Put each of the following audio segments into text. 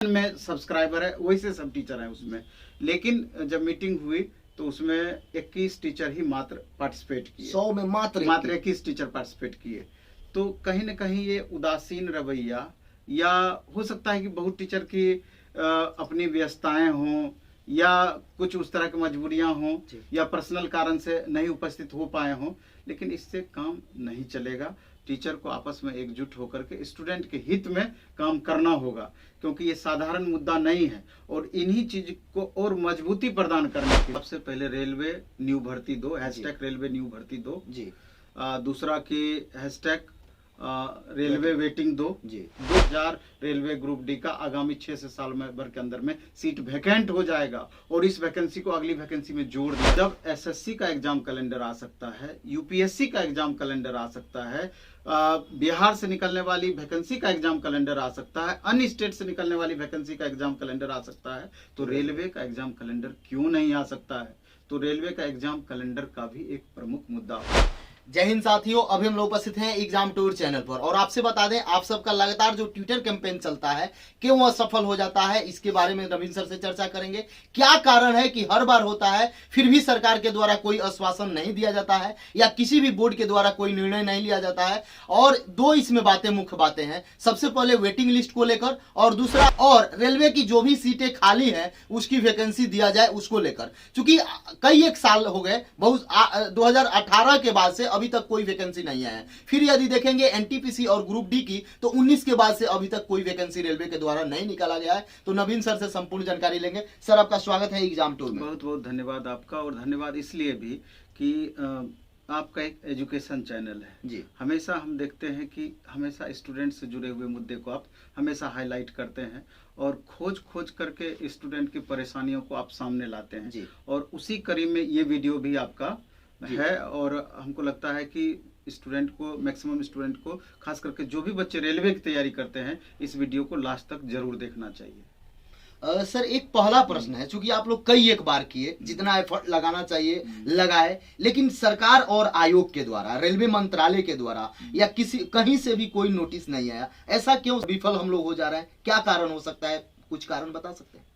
में सब्सक्राइबर है, वही से सब टीचर हैं उसमें। लेकिन जब मीटिंग हुई तो उसमें 21 टीचर ही मात्र पार्टिसिपेट किए। 100 में मात्र 21 टीचर पार्टिसिपेट किए। तो कहीं ना कहीं ये उदासीन रवैया, या हो सकता है कि बहुत टीचर की अपनी व्यस्तताएं हों, या कुछ उस तरह की मजबूरियां हों, या पर्सनल कारण से नहीं उपस्थित हो पाए हों, लेकिन इससे काम नहीं चलेगा। टीचर को आपस में एकजुट होकर के स्टूडेंट के हित में काम करना होगा, क्योंकि ये साधारण मुद्दा नहीं है। और इन्हीं चीज को और मजबूती प्रदान करने के सबसे पहले रेलवे न्यू भर्ती दो, हैशटैग रेलवे न्यू भर्ती दो जी। दूसरा की हैशटैग रेलवे वेटिंग दो जी। 2000 रेलवे ग्रुप डी का आगामी 6 से साल में भर के अंदर में सीट वैकेंट हो जाएगा, और इस वैकेंसी को अगली वैकेंसी में जोड़ दिया। जब एसएससी का एग्जाम कैलेंडर आ सकता है, यूपीएससी का एग्जाम कैलेंडर आ सकता है, बिहार से निकलने वाली वैकेंसी का एग्जाम कैलेंडर आ सकता है, अन्य स्टेट से निकलने वाली वैकेंसी का एग्जाम कैलेंडर आ सकता है, तो रेलवे का एग्जाम कैलेंडर क्यों नहीं आ सकता है? तो रेलवे का एग्जाम कैलेंडर का भी एक प्रमुख मुद्दा है। जय हिंद साथियों, अभी हम लोग उपस्थित हैं एग्जाम टूर चैनल पर, और आपसे बता दें, आप सबका लगातार जो ट्विटर कैंपेन चलता है क्यों वह सफल हो जाता है, इसके बारे में नवीन सर से चर्चा करेंगे। क्या कारण है कि हर बार होता है फिर भी सरकार के द्वारा कोई आश्वासन नहीं दिया जाता है, या किसी भी बोर्ड के द्वारा कोई निर्णय नहीं लिया जाता है। और दो इसमें मुख्य बातें हैं। सबसे पहले वेटिंग लिस्ट को लेकर, और दूसरा और रेलवे की जो भी सीटें खाली है उसकी वैकेंसी दिया जाए उसको लेकर। चूंकि कई एक साल हो गए, बहुत 2018 के बाद से अभी तक कोई वैकेंसी नहीं आया है। फिर यदि देखेंगे एनटीपीसी और ग्रुप डी की, तो 19 के बाद से अभी तक कोई वैकेंसी रेलवे के द्वारा नहीं निकाला गया है। तो नवीन सर से संपूर्ण जानकारी लेंगे। सर, आपका स्वागत है एग्जाम टूर में। बहुत बहुत धन्यवाद आपका, और धन्यवाद इसलिए भी कि आपका एक एजुकेशन चैनल है जी। हमेशा हम देखते हैं कि हमेशा स्टूडेंट से जुड़े हुए मुद्दे को आप हमेशा हाईलाइट करते हैं, और खोज करके स्टूडेंट की परेशानियों को आप सामने लाते हैं जी। और उसी कड़ी में ये वीडियो भी आपका है, और हमको लगता है कि स्टूडेंट को, मैक्सिमम स्टूडेंट को, खास करके जो भी बच्चे रेलवे की तैयारी करते हैं, इस वीडियो को लास्ट तक जरूर देखना चाहिए। सर, एक पहला प्रश्न है, चूंकि आप लोग कई एक बार किए, जितना एफर्ट लगाना चाहिए लगाए, लेकिन सरकार और आयोग के द्वारा, रेलवे मंत्रालय के द्वारा, या कहीं से भी कोई नोटिस नहीं आया। ऐसा क्यों विफल हम लोग हो जा रहे हैं? क्या कारण हो सकता है? कुछ कारण बता सकते हैं?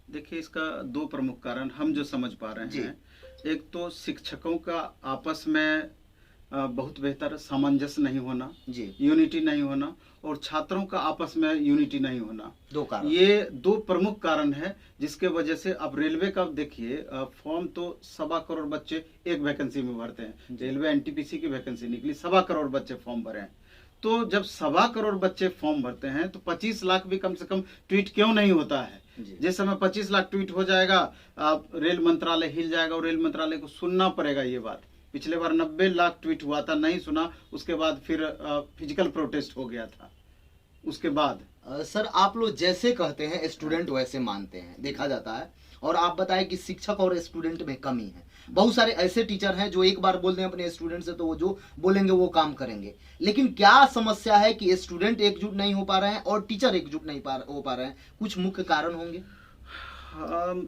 देखिए, इसका दो प्रमुख कारण हम जो समझ पा रहे हैं। एक तो शिक्षकों का आपस में बहुत बेहतर सामंजस्य नहीं होना जी, यूनिटी नहीं होना, और छात्रों का आपस में यूनिटी नहीं होना। दो कारण, ये दो प्रमुख कारण है, जिसके वजह से अब रेलवे का देखिए, फॉर्म तो 1.25 करोड़ बच्चे एक वैकेंसी में भरते हैं। रेलवे एनटीपीसी की वैकेंसी निकली, 1.25 करोड़ बच्चे फॉर्म भरे हैं। तो जब 1.25 करोड़ बच्चे फॉर्म भरते हैं, तो 25 लाख भी कम से कम ट्वीट क्यों नहीं होता है? जिस समय 25 लाख ट्वीट हो जाएगा, रेल मंत्रालय हिल जाएगा, और रेल मंत्रालय को सुनना पड़ेगा ये बात। पिछले बार 90 लाख ट्वीट हुआ था, नहीं सुना, उसके बाद फिर फिजिकल प्रोटेस्ट हो गया था। उसके बाद सर, आप लोग जैसे कहते हैं स्टूडेंट वैसे मानते हैं, देखा जाता है। और आप बताएं कि शिक्षक और स्टूडेंट में कमी है। बहुत सारे ऐसे टीचर हैं जो एक बार बोल दें अपने स्टूडेंट से, तो वो जो बोलेंगे वो काम करेंगे। लेकिन क्या समस्या है कि स्टूडेंट एकजुट नहीं हो पा रहे हैं और टीचर एकजुट नहीं हो पा रहे हैं? कुछ मुख्य कारण होंगे।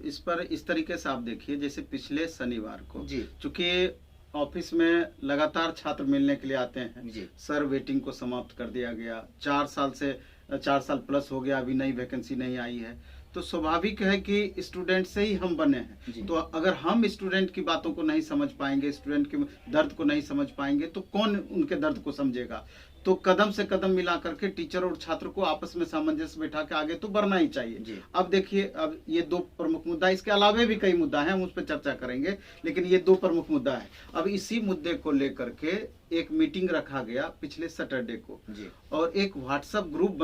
इस पर इस तरीके से आप देखिए, जैसे पिछले शनिवार को चूंकि ऑफिस में लगातार छात्र मिलने के लिए आते हैं, सर वेटिंग को समाप्त कर दिया गया। 4 साल प्लस हो गया, अभी नई वैकेंसी नहीं आई है। तो स्वाभाविक है कि स्टूडेंट से ही हम बने हैं। तो अगर हम स्टूडेंट की बातों को नहीं समझ पाएंगे, स्टूडेंट के दर्द को नहीं समझ पाएंगे, तो कौन उनके दर्द को समझेगा? तो कदम से कदम मिला करके टीचर और छात्र को आपस में सामंजस्य बैठा के आगे तो बढ़ना ही चाहिए। अब देखिए, अब ये दो प्रमुख मुद्दा, इसके अलावा भी कई मुद्दा हैं, हम उस पर चर्चा करेंगे, लेकिन ये दो प्रमुख मुद्दा है। अब इसी मुद्दे को लेकर के एक मीटिंग रखा गया पिछले सैटरडे को, और एक व्हाट्सएप ग्रुप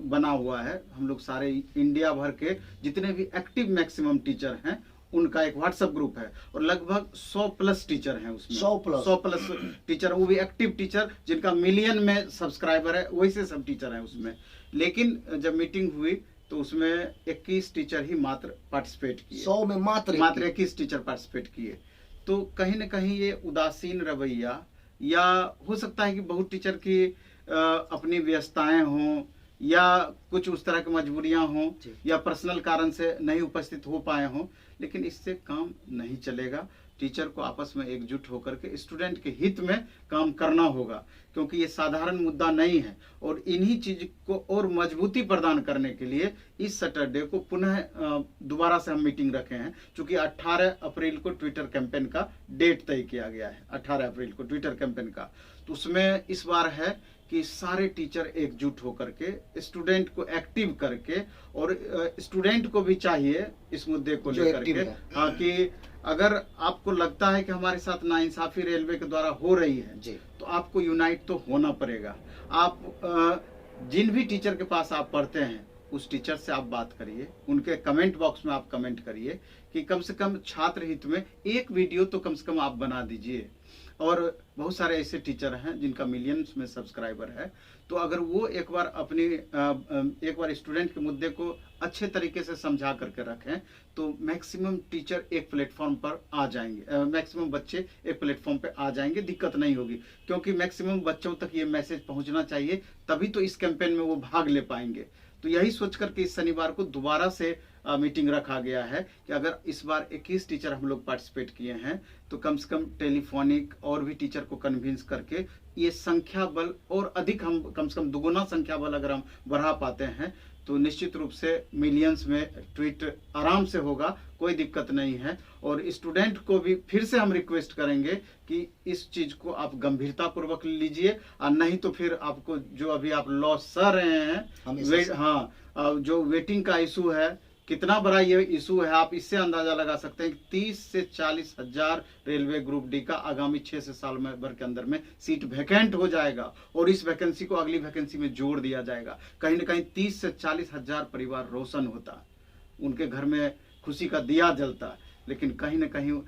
बना हुआ है। हम लोग सारे इंडिया भर के जितने भी एक्टिव मैक्सिमम टीचर हैं, उनका एक व्हाट्सएप ग्रुप है, और लगभग 100 प्लस टीचर हैं उसमें। 100 प्लस टीचर, वो भी एक्टिव टीचर जिनका मिलियन में सब्सक्राइबर है, वही से सब टीचर हैं उसमें। लेकिन जब मीटिंग हुई तो उसमें 21 टीचर ही मात्र पार्टिसिपेट किए। 100 में मात्र 21 टीचर पार्टिसिपेट किए। तो कहीं ना कहीं ये उदासीन रवैया, या हो सकता है कि बहुत टीचर की अपनी व्यस्तताएं हों, या कुछ उस तरह की मजबूरियां हों, या पर्सनल कारण से नहीं उपस्थित हो पाए हों, लेकिन इससे काम नहीं चलेगा। टीचर को आपस में एकजुट होकर के स्टूडेंट के हित में काम करना होगा, क्योंकि ये साधारण मुद्दा नहीं है। और इन्हीं चीज को और मजबूती प्रदान करने के लिए इस सैटरडे को पुनः दोबारा से हम मीटिंग रखे हैं, क्योंकि 18 अप्रैल को ट्विटर कैंपेन का डेट तय किया गया है, 18 अप्रैल को ट्विटर कैंपेन का। तो उसमें इस बार है कि सारे टीचर एकजुट होकर के स्टूडेंट को एक्टिव करके, और स्टूडेंट को भी चाहिए इस मुद्दे को लेकर के, हाँ, कि अगर आपको लगता है कि हमारे साथ नाइंसाफी रेलवे के द्वारा हो रही है तो आपको यूनाइट तो होना पड़ेगा। आप जिन भी टीचर के पास आप पढ़ते हैं उस टीचर से आप बात करिए, उनके कमेंट बॉक्स में आप कमेंट करिए कि कम से कम छात्र हित में एक वीडियो तो कम से कम आप बना दीजिए। और बहुत सारे ऐसे टीचर हैं जिनका मिलियंस में सब्सक्राइबर है, तो अगर वो एक बार स्टूडेंट के मुद्दे को अच्छे तरीके से समझा करके रखें तो मैक्सिमम टीचर एक प्लेटफॉर्म पर आ जाएंगे, मैक्सिमम बच्चे एक प्लेटफॉर्म पे आ जाएंगे, दिक्कत नहीं होगी। क्योंकि मैक्सिमम बच्चों तक ये मैसेज पहुंचना चाहिए, तभी तो इस कैंपेन में वो भाग ले पाएंगे। तो यही सोच करके इस शनिवार को दोबारा से मीटिंग रखा गया है कि अगर इस बार 21 टीचर हम लोग पार्टिसिपेट किए हैं तो कम से कम टेलीफोनिक और भी टीचर को कन्विंस करके ये संख्या बल और अधिक, हम कम से कम दुगुना संख्या बल अगर हम बढ़ा पाते हैं तो निश्चित रूप से मिलियंस में ट्वीट आराम से होगा, कोई दिक्कत नहीं है। और स्टूडेंट को भी फिर से हम रिक्वेस्ट करेंगे कि इस चीज को आप गंभीरता पूर्वक लीजिए, और नहीं तो फिर आपको जो अभी आप लॉस सह रहे हैं, जो वेटिंग का इशू है, कितना बड़ा ये इशू है, आप इससे अंदाजा लगा सकते हैं कि 30 से 40 हजार रेलवे ग्रुप डी का आगामी 6 से साल में भर के अंदर में सीट वैकेंट हो जाएगा, और इस वैकेंसी को अगली वैकेंसी में जोड़ दिया जाएगा। कहीं ना कहीं 30 से 40 हजार परिवार रोशन होता, उनके घर में खुशी का दिया जलता, लेकिन कहीं ना कहीं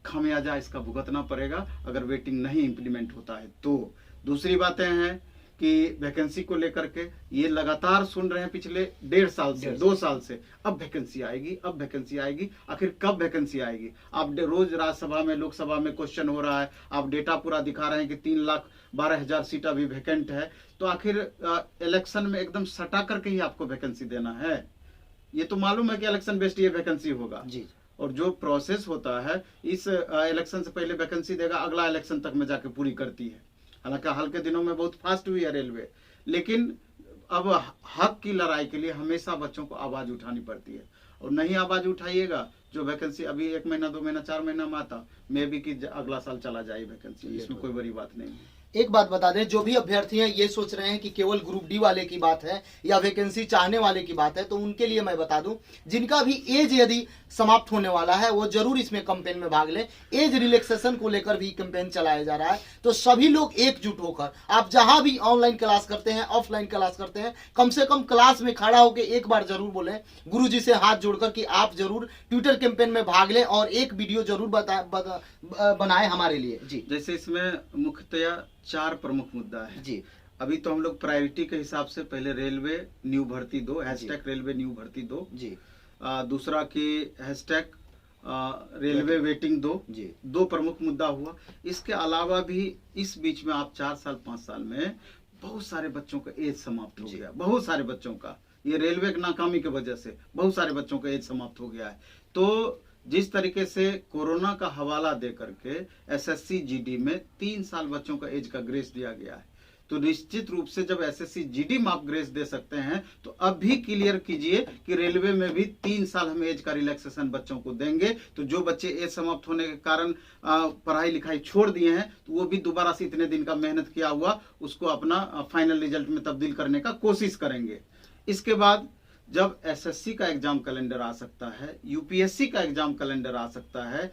खामियाजा इसका भुगतना पड़ेगा अगर वेटिंग नहीं इम्प्लीमेंट होता है। तो दूसरी बातें हैं कि वैकेंसी को लेकर के ये लगातार सुन रहे हैं पिछले 1.5 साल से, 2 साल से, अब वैकेंसी आएगी, अब वैकेंसी आएगी, आखिर कब वैकेंसी आएगी। आप रोज राज्यसभा में, लोकसभा में क्वेश्चन हो रहा है, आप डेटा पूरा दिखा रहे हैं कि 3,12,000 सीट अभी वैकेंट है, तो आखिर इलेक्शन में एकदम सटा करके ही आपको वैकेंसी देना है। ये तो मालूम है कि इलेक्शन बेस्ड ये वैकेंसी होगा जी, और जो प्रोसेस होता है इस इलेक्शन से पहले वैकेंसी देगा, अगला इलेक्शन तक में जाके पूरी करती है। हालांकि हाल के दिनों में बहुत फास्ट हुई है रेलवे, लेकिन अब हक की लड़ाई के लिए हमेशा बच्चों को आवाज उठानी पड़ती है, और नहीं आवाज उठाइएगा जो वैकेंसी अभी 1 महीना 2 महीना 4 महीना में आता, मे भी कि अगला साल चला जाए वैकेंसी, इसमें कोई बड़ी बात नहीं है। एक बात बता दें, जो भी अभ्यर्थी हैं ये सोच रहे हैं कि केवल ग्रुप डी वाले की बात है या वैकेंसी चाहने वाले की बात है, तो उनके लिए मैं बता दूं, जिनका भी एज यदि समाप्त होने वाला है वो जरूर इसमें कैंपेन में भाग लें। एज रिलैक्सेशन को लेकर भी कैंपेन चलाया जा रहा है, तो सभी लोग एकजुट होकर, आप जहां भी ऑनलाइन क्लास करते हैं, ऑफलाइन क्लास करते हैं, कम से कम क्लास में खड़ा होकर एक बार जरूर बोलें गुरुजी से हाथ जोड़कर कि आप जरूर ट्विटर कैंपेन में भाग लें और एक वीडियो जरूर बनाए हमारे लिए। जी, जैसे इसमें मुख्यतया 4 प्रमुख मुद्दा है जी। अभी तो हम लोग प्रायोरिटी के हिसाब से पहले रेलवे न्यू भर्ती 2, हैशटैग रेलवे न्यू भर्ती 2 जी, दूसरा की हैशटैग रेलवे वेटिंग 2 जी, 2 प्रमुख मुद्दा हुआ। इसके अलावा भी इस बीच में आप 4 साल 5 साल में बहुत सारे बच्चों का एज समाप्त हो गया, बहुत सारे बच्चों का, ये रेलवे की नाकामी की वजह से बहुत सारे बच्चों का एज समाप्त हो गया है। तो जिस तरीके से कोरोना का हवाला दे करके एसएससी जीडी में 3 साल बच्चों का एज का ग्रेस दिया गया है, तो निश्चित रूप से जब एसएससी जीडी में आप ग्रेस दे सकते हैं तो अब भी क्लियर कीजिए कि रेलवे में भी 3 साल हम एज का रिलैक्सेशन बच्चों को देंगे। तो जो बच्चे एज समाप्त होने के कारण पढ़ाई लिखाई छोड़ दिए हैं तो वो भी दोबारा से इतने दिन का मेहनत किया हुआ उसको अपना फाइनल रिजल्ट में तब्दील करने का कोशिश करेंगे। इसके बाद जब एसएससी का एग्जाम कैलेंडर आ सकता है, यूपीएससी का एग्जाम कैलेंडर आ सकता है,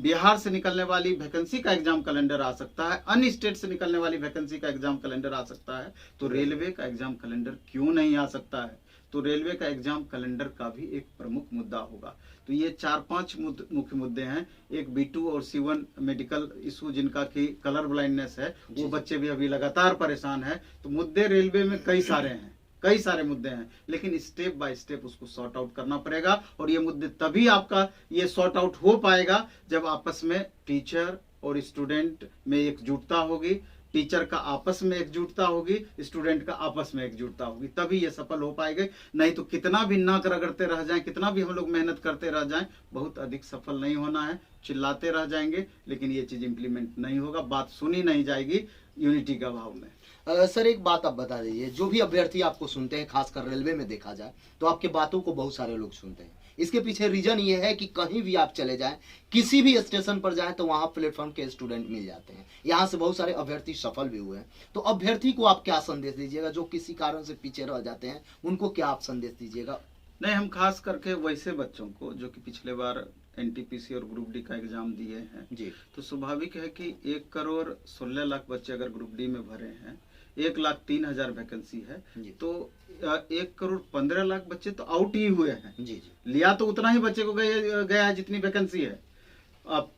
बिहार से निकलने वाली वैकेंसी का एग्जाम कैलेंडर आ सकता है, अन्य स्टेट से निकलने वाली वैकेंसी का एग्जाम कैलेंडर आ सकता है, तो रेलवे का एग्जाम कैलेंडर क्यों नहीं आ सकता है। तो रेलवे का एग्जाम कैलेंडर का भी एक प्रमुख मुद्दा होगा। तो ये 4-5 मुख्य मुद्दे हैं। एक B2 और C1 मेडिकल इशू जिनका की कलर ब्लाइंडनेस है, वो बच्चे भी अभी लगातार परेशान है। तो मुद्दे रेलवे में कई सारे हैं, कई सारे मुद्दे हैं, लेकिन स्टेप बाय स्टेप उसको सॉर्ट आउट करना पड़ेगा। और ये मुद्दे तभी आपका ये सॉर्ट आउट हो पाएगा जब आपस में टीचर और स्टूडेंट में एकजुटता होगी, टीचर का आपस में एकजुटता होगी, स्टूडेंट का आपस में एकजुटता होगी, तभी ये सफल हो पाएंगे। नहीं तो कितना भी नाक रगड़ते रह जाएं, कितना भी हम लोग मेहनत करते रह जाएं, बहुत अधिक सफल नहीं होना है। चिल्लाते रह जाएंगे लेकिन ये चीज इंप्लीमेंट नहीं होगा, बात सुनी नहीं जाएगी यूनिटी का भाव में। सर एक बात आप बता दीजिए, जो भी अभ्यर्थी आपको सुनते हैं, खासकर रेलवे में देखा जाए तो आपके बातों को बहुत सारे लोग सुनते हैं। इसके पीछे रीजन ये है कि कहीं भी आप चले जाएं, किसी भी स्टेशन पर जाएं तो वहां प्लेटफॉर्म के स्टूडेंट मिल जाते हैं। यहाँ से बहुत सारे अभ्यर्थी सफल भी हुए हैं। तो अभ्यर्थी को आप क्या संदेश दीजिएगा जो किसी कारण से पीछे रह जाते हैं, उनको क्या आप संदेश दीजिएगा? नहीं, हम खास करके वैसे बच्चों को जो कि पिछले बार एनटीपीसी और ग्रुप डी का एग्जाम दिए हैं जी, तो स्वाभाविक है कि 1,16,00,000 बच्चे अगर ग्रुप डी में भरे हैं, 1,03,000 वैकेंसी है, तो 1,15,00,000 बच्चे तो आउट ही हुए हैं। जी जी, लिया तो उतना ही बच्चे को गया है जितनी वैकेंसी है।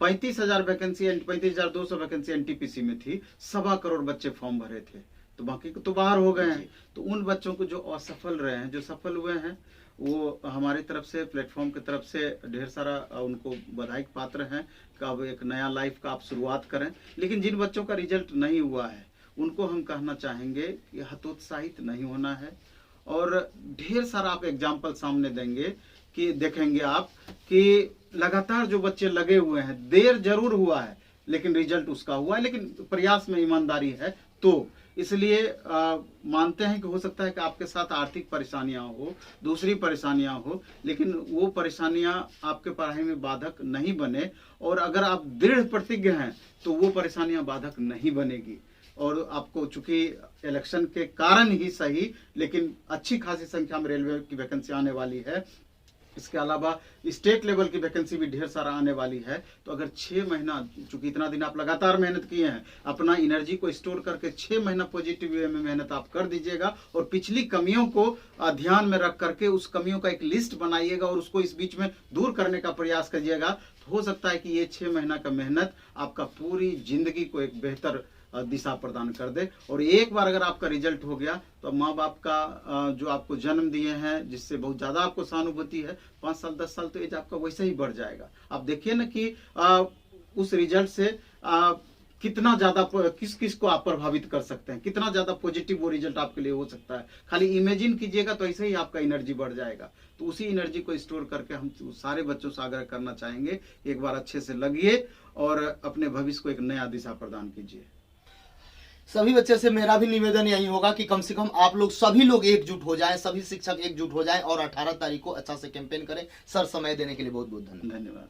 35,000 वैकेंसी, 35,200 वैकेंसी एनटीपीसी में थी, 1.25 करोड़ बच्चे फॉर्म भरे थे, तो बाकी तो बाहर हो गए हैं। तो उन बच्चों को जो असफल रहे हैं, जो सफल हुए हैं, वो हमारी तरफ से, प्लेटफॉर्म की तरफ से ढेर सारा उनको बधाई के पात्र हैं कि अब एक नया लाइफ का आप शुरुआत करें। लेकिन जिन बच्चों का रिजल्ट नहीं हुआ है उनको हम कहना चाहेंगे कि हतोत्साहित नहीं होना है, और ढेर सारा आप एग्जाम्पल सामने देंगे कि देखेंगे आप कि लगातार जो बच्चे लगे हुए हैं, देर जरूर हुआ है लेकिन रिजल्ट उसका हुआ है, लेकिन प्रयास में ईमानदारी है। तो इसलिए मानते हैं कि हो सकता है कि आपके साथ आर्थिक परेशानियां हो, दूसरी परेशानियां हो, लेकिन वो परेशानियां आपके पढ़ाई में बाधक नहीं बने, और अगर आप दृढ़ प्रतिज्ञ हैं तो वो परेशानियां बाधक नहीं बनेगी। और आपको चूंकि इलेक्शन के कारण ही सही, लेकिन अच्छी खासी संख्या में रेलवे की वैकेंसी आने वाली है। इसके अलावा स्टेट लेवल की वैकेंसी भी ढेर सारा आने वाली है। तो अगर 6 महीना, चूंकि इतना दिन आप लगातार मेहनत किए हैं, अपना एनर्जी को स्टोर करके 6 महीना पॉजिटिव वे में मेहनत आप कर दीजिएगा, और पिछली कमियों को ध्यान में रख करके उस कमियों का एक लिस्ट बनाइएगा और उसको इस बीच में दूर करने का प्रयास करिएगा, तो हो सकता है कि ये 6 महीना का मेहनत आपका पूरी जिंदगी को एक बेहतर दिशा प्रदान कर दे। और एक बार अगर आपका रिजल्ट हो गया तो माँ बाप का जो आपको जन्म दिए हैं, जिससे बहुत ज्यादा आपको सहानुभूति है, 5 साल 10 साल तो एज आपका वैसे ही बढ़ जाएगा। आप देखिए ना कि उस रिजल्ट से कितना ज्यादा किस किस को आप प्रभावित कर सकते हैं, कितना ज्यादा पॉजिटिव वो रिजल्ट आपके लिए हो सकता है। खाली इमेजिन कीजिएगा तो ऐसे ही आपका एनर्जी बढ़ जाएगा। तो उसी एनर्जी को स्टोर करके हम सारे बच्चों से आग्रह करना चाहेंगे, एक बार अच्छे से लगिए और अपने भविष्य को एक नया दिशा प्रदान कीजिए। सभी बच्चे से मेरा भी निवेदन यही होगा कि कम से कम आप लोग सभी लोग एकजुट हो जाएं, सभी शिक्षक एकजुट हो जाएं और 18 तारीख को अच्छा से कैंपेन करें। सर, समय देने के लिए बहुत बहुत धन्यवाद।